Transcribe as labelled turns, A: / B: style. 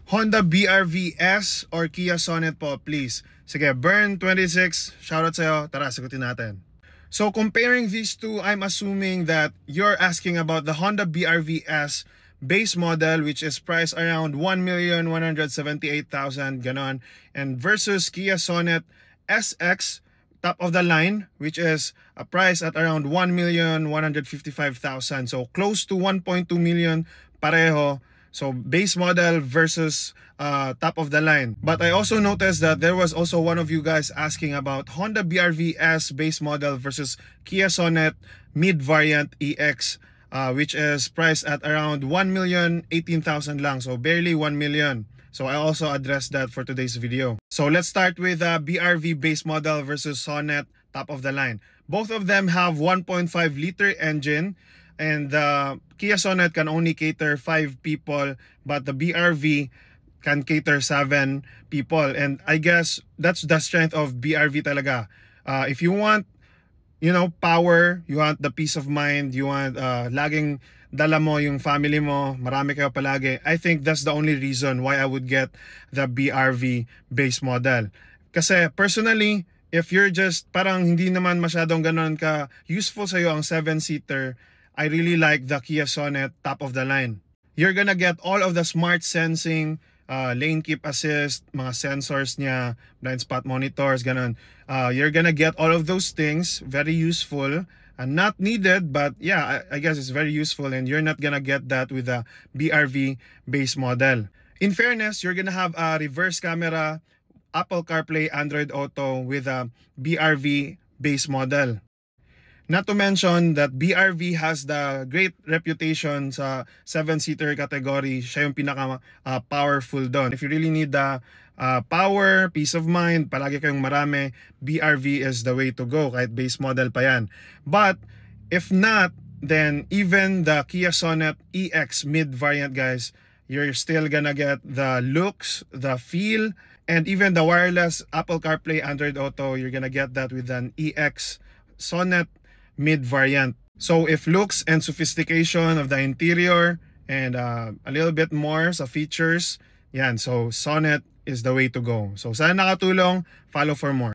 A: Honda BRV S or Kia Sonet po, please? Sige, Burn26, shoutout sa'yo. Tara, sagutin natin. So comparing these two, I'm assuming that you're asking about the Honda BRV S base model, which is priced around 1,178,000 ganon, and versus Kia Sonet SX top of the line, which is a price at around 1,155,000. So close to 1.2 million pareho. So base model versus top of the line. But I also noticed that there was also one of you guys asking about Honda BRV S base model versus Kia Sonet mid variant EX, which is priced at around 1,018,000 lang. So barely 1 million. So I also addressed that for today's video. So let's start with BRV base model versus Sonet top of the line. Both of them have 1.5 liter engine, and the Kia Sonet can only cater 5 people, but the BRV can cater 7 people. And I guess that's the strength of BRV talaga. If you want, you know, power, you want the peace of mind, you want laging dala mo yung family mo, marami kayo palagi, I think that's the only reason why I would get the BRV base model. Kasi personally, if you're just parang hindi naman masyadong ganon ka useful sa'yo ang 7-seater, I really like the Kia Sonet top of the line. You're gonna get all of the smart sensing, lane keep assist, mga sensors niya, blind spot monitors, ganon. You're gonna get all of those things, very useful, and not needed, but yeah, I guess it's very useful, and you're not gonna get that with the BRV base model. In fairness, you're gonna have a reverse camera, Apple CarPlay, Android Auto with a BRV base model. Not to mention that BRV has the great reputation sa 7-seater category. Siya yung pinaka powerful doon. If you really need the power, peace of mind, palagi kayong marami, BRV is the way to go, kahit base model pa yan. But if not, then even the Kia Sonet EX mid variant, guys, you're still gonna get the looks, the feel, and even the wireless Apple CarPlay, Android Auto. You're gonna get that with an EX Sonet mid variant. So if looks and sophistication of the interior and a little bit more sa features, yan, so Sonet is the way to go. So sana nakatulong, follow for more.